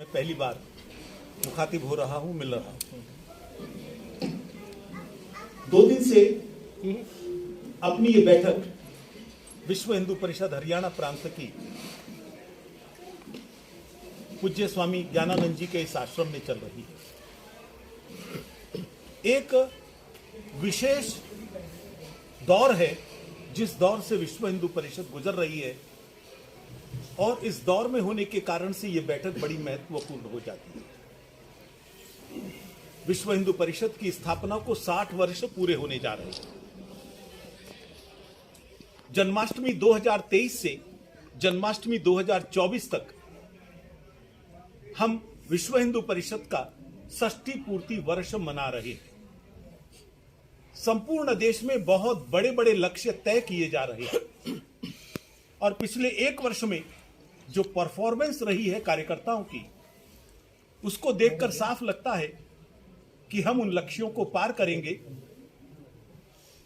मैं पहली बार मुखातिब हो रहा हूं, मिल रहा हूं। 2 दिन से अपनी ये बैठक विश्व हिंदू परिषद हरियाणा प्रांत की पूज्य स्वामी ज्ञानानंद जी के इस आश्रम में चल रही है। एक विशेष दौर है जिस दौर से विश्व हिंदू परिषद गुजर रही है, और इस दौर में होने के कारण से यह बैठक बड़ी महत्वपूर्ण हो जाती है। विश्व हिंदू परिषद की स्थापना को 60 वर्ष पूरे होने जा रहे हैं। जन्माष्टमी 2023 से जन्माष्टमी 2024 तक हम विश्व हिंदू परिषद का 60 पूर्ति वर्ष मना रहे हैं। संपूर्ण देश में बहुत बड़े बड़े लक्ष्य तय किए जा रहे हैं, और पिछले 1 वर्ष में जो परफॉर्मेंस रही है कार्यकर्ताओं की, उसको देखकर साफ लगता है कि हम उन लक्ष्यों को पार करेंगे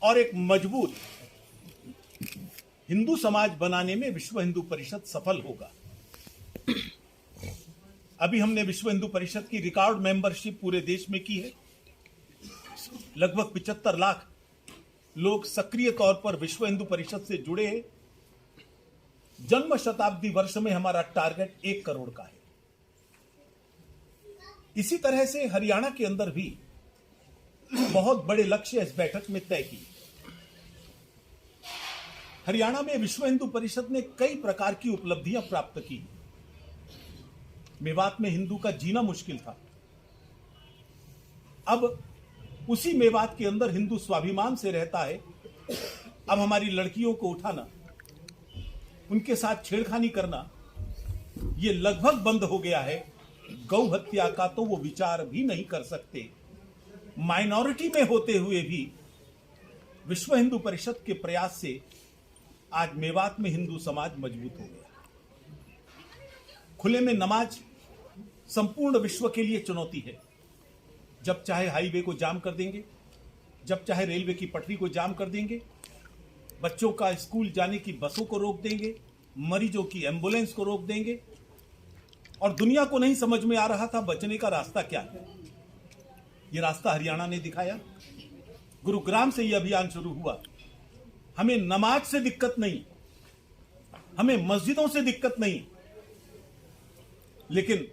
और एक मजबूत हिंदू समाज बनाने में विश्व हिंदू परिषद सफल होगा। अभी हमने विश्व हिंदू परिषद की रिकॉर्ड मेंबरशिप पूरे देश में की है। लगभग 75 लाख लोग सक्रिय तौर पर विश्व हिंदू परिषद से जुड़े हैं। जन्म शताब्दी वर्ष में हमारा टारगेट 1 करोड़ का है। इसी तरह से हरियाणा के अंदर भी बहुत बड़े लक्ष्य इस बैठक में तय किए। हरियाणा में विश्व हिंदू परिषद ने कई प्रकार की उपलब्धियां प्राप्त की। मेवात में हिंदू का जीना मुश्किल था। अब उसी मेवात के अंदर हिंदू स्वाभिमान से रहता है। अब हमारी लड़कियों को उठाना, उनके साथ छेड़खानी करना, यह लगभग बंद हो गया है। गौ हत्या का तो वो विचार भी नहीं कर सकते। माइनॉरिटी में होते हुए भी विश्व हिंदू परिषद के प्रयास से आज मेवात में हिंदू समाज मजबूत हो गया। खुले में नमाज संपूर्ण विश्व के लिए चुनौती है। जब चाहे हाईवे को जाम कर देंगे, जब चाहे रेलवे की पटरी को जाम कर देंगे, बच्चों का स्कूल जाने की बसों को रोक देंगे, मरीजों की एम्बुलेंस को रोक देंगे, और दुनिया को नहीं समझ में आ रहा था बचने का रास्ता क्या है। यह रास्ता हरियाणा ने दिखाया। गुरुग्राम से यह अभियान शुरू हुआ। हमें नमाज से दिक्कत नहीं, हमें मस्जिदों से दिक्कत नहीं, लेकिन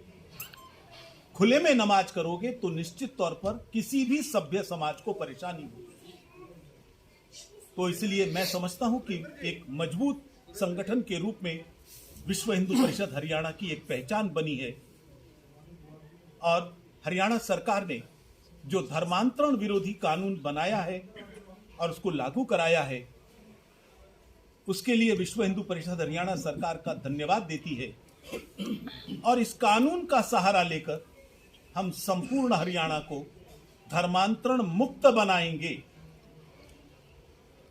खुले में नमाज करोगे तो निश्चित तौर पर किसी भी सभ्य समाज को परेशानी होगी। तो इसलिए मैं समझता हूं कि एक मजबूत संगठन के रूप में विश्व हिंदू परिषद हरियाणा की एक पहचान बनी है। और हरियाणा सरकार ने जो धर्मांतरण विरोधी कानून बनाया है और उसको लागू कराया है, उसके लिए विश्व हिंदू परिषद हरियाणा सरकार का धन्यवाद देती है। और इस कानून का सहारा लेकर हम संपूर्ण हरियाणा को धर्मांतरण मुक्त बनाएंगे।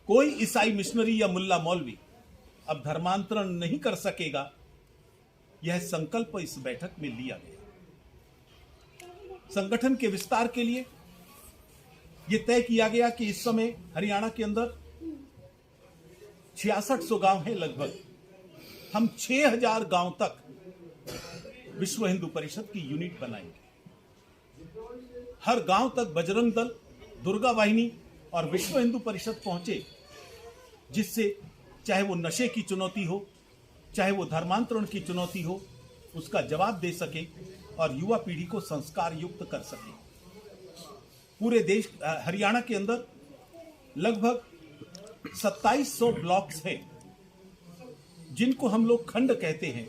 कोई ईसाई मिशनरी या मुल्ला मौलवी अब धर्मांतरण नहीं कर सकेगा। यह संकल्प इस बैठक में लिया गया। संगठन के विस्तार के लिए यह तय किया गया कि इस समय हरियाणा के अंदर 6600 गांव हैं लगभग। हम 6000 गांव तक विश्व हिंदू परिषद की यूनिट बनाएंगे। हर गांव तक बजरंग दल, दुर्गा वाहिनी और विश्व हिंदू परिषद पहुंचे, जिससे चाहे वो नशे की चुनौती हो, चाहे वो धर्मांतरण की चुनौती हो, उसका जवाब दे सके और युवा पीढ़ी को संस्कार युक्त कर सके। पूरे देश हरियाणा के अंदर लगभग 2700 ब्लॉक्स हैं, जिनको हम लोग खंड कहते हैं।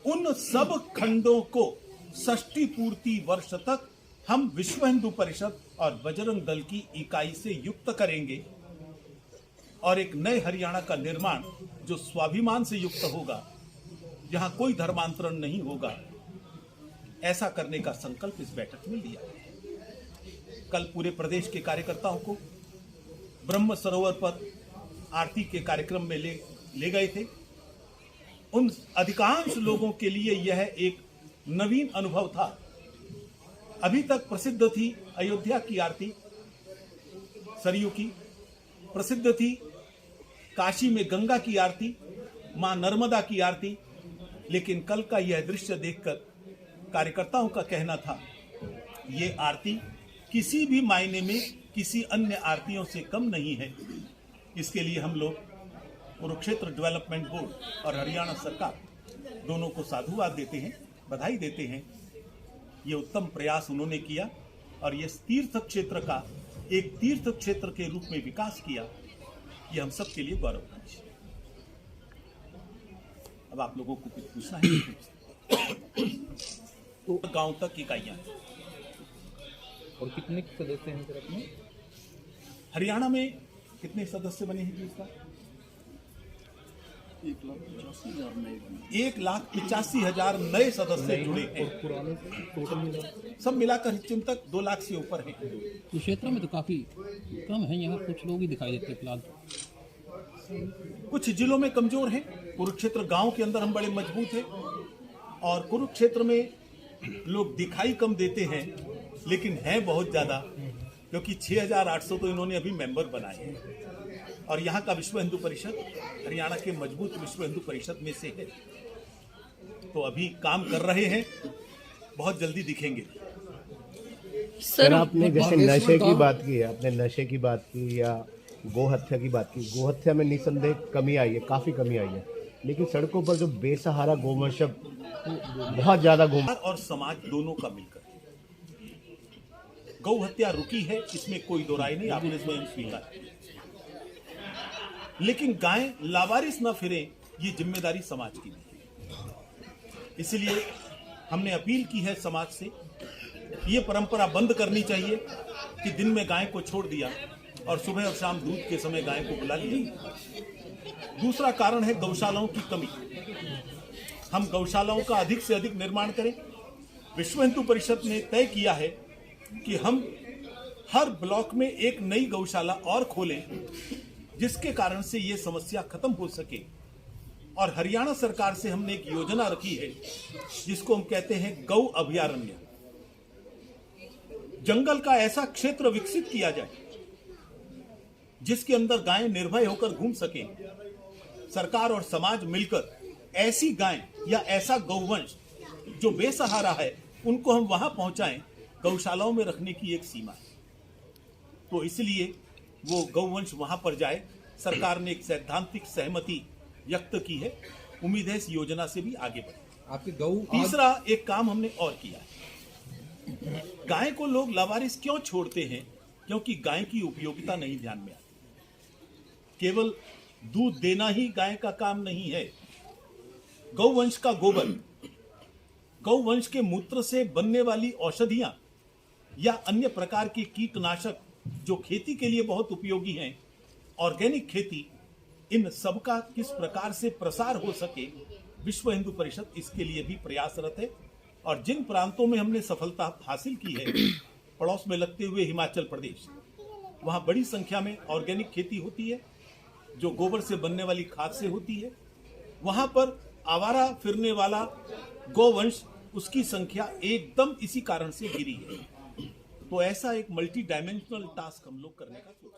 उन सब खंडों को 60 पूर्ति वर्ष तक हम विश्व हिंदू परिषद और बजरंग दल की इकाई से युक्त करेंगे, और एक नए हरियाणा का निर्माण जो स्वाभिमान से युक्त होगा, जहां कोई धर्मांतरण नहीं होगा, ऐसा करने का संकल्प इस बैठक में लिया गया। कल पूरे प्रदेश के कार्यकर्ताओं को ब्रह्म सरोवर पर आरती के कार्यक्रम में ले गए थे। उन अधिकांश लोगों के लिए यह एक नवीन अनुभव था। अभी तक प्रसिद्ध थी अयोध्या की आरती, सरयू की, प्रसिद्ध थी काशी में गंगा की आरती, मां नर्मदा की आरती, लेकिन कल का यह दृश्य देखकर कार्यकर्ताओं का कहना था, ये आरती किसी भी मायने में किसी अन्य आरतियों से कम नहीं है। इसके लिए हम लोग कुरुक्षेत्र डेवलपमेंट बोर्ड और हरियाणा सरकार दोनों को साधुवाद देते हैं, बधाई देते हैं। ये उत्तम प्रयास उन्होंने किया और ये तीर्थ क्षेत्र का एक तीर्थ क्षेत्र के रूप में विकास किया, ये हम सब के लिए गौरव का विषय है। अब आप लोगों को कुछ पूछना है तो गांव तक इकाइयां हैं। और कितने सदस्य हैं सर अपने? हरियाणा में कितने सदस्य बने हैं जी इसका? 1,85,000 नए सदस्य जुड़े हैं। पुराने से टोटल मिला सब मिलाकर चिंतक 2 लाख से ऊपर हैं। तो क्षेत्र में तो काफी कम है, यहाँ कुछ लोग ही दिखाई देते हैं फिलहाल। कुछ जिलों में कमजोर हैं। कुरुक्षेत्र गांव के अंदर हम बड़े मजबूत हैं और कुरुक्षेत्र में लोग दिखाई कम देते हैं लेकिन हैं बहुत ज्यादा, क्योंकि 6,800 तो इन्होंने अभी मेंबर बनाए हैं और यहाँ का विश्व हिंदू परिषद हरियाणा के मजबूत विश्व हिंदू परिषद में से है। तो अभी काम कर रहे हैं, बहुत जल्दी दिखेंगे। सर आपने जैसे नशे की बात की, आपने नशे की बात की या गोहत्या की बात की। गोहत्या में निसंदेह कमी आई है, काफी कमी आई है, लेकिन सड़कों पर जो बेसहारा गोवंश बहुत ज्यादा और समाज दोनों का मिलकर गौ हत्या रुकी है, इसमें कोई दो राय नहीं, आपने स्वयं स्वीकार किया। लेकिन गायें लावारिस न फिरे, ये जिम्मेदारी समाज की नहीं। इसलिए हमने अपील की है समाज से, ये परंपरा बंद करनी चाहिए कि दिन में गाय को छोड़ दिया और सुबह और शाम दूध के समय गाय को बुला लिया। दूसरा कारण है गौशालाओं की कमी। हम गौशालाओं का अधिक से अधिक निर्माण करें। विश्व हिंदू परिषद ने तय किया है कि हम हर ब्लॉक में एक नई गौशाला और खोलें, जिसके कारण से ये समस्या खत्म हो सके। और हरियाणा सरकार से हमने एक योजना रखी है जिसको हम कहते हैं गौ अभयारण्य। जंगल का ऐसा क्षेत्र विकसित किया जाए जिसके अंदर गायें निर्भय होकर घूम सकें। सरकार और समाज मिलकर ऐसी गाय या ऐसा गौवंश जो बेसहारा है उनको हम वहां पहुंचाएं। गौशालाओं में रखने की एक सीमा है, तो इसलिए वो गौवंश वहां पर जाए। सरकार ने एक सैद्धांतिक सहमति व्यक्त की है, उम्मीद है इस योजना से भी आगे बढ़े। आपके गौ तीसरा एक काम हमने और किया है। गाय को लोग लावारिस क्यों छोड़ते हैं? क्योंकि गाय की उपयोगिता नहीं ध्यान में आती। केवल दूध देना ही गाय का काम नहीं है। गौवंश का गोबर, गौवंश के मूत्र से बनने वाली औषधियां या अन्य प्रकार के कीटनाशक जो खेती के लिए बहुत उपयोगी हैं, ऑर्गेनिक खेती, इन सब का किस प्रकार से प्रसार हो सके, विश्व हिंदू परिषद इसके लिए भी प्रयासरत है। और जिन प्रांतों में हमने सफलता हासिल की है, पड़ोस में लगते हुए हिमाचल प्रदेश, वहां बड़ी संख्या में ऑर्गेनिक खेती होती है जो गोबर से बनने वाली खाद से होती है। वहां पर आवारा फिरने वाला गोवंश, उसकी संख्या एकदम इसी कारण से गिरी है। तो ऐसा एक मल्टी डायमेंशनल टास्क हम लोग करने का सोच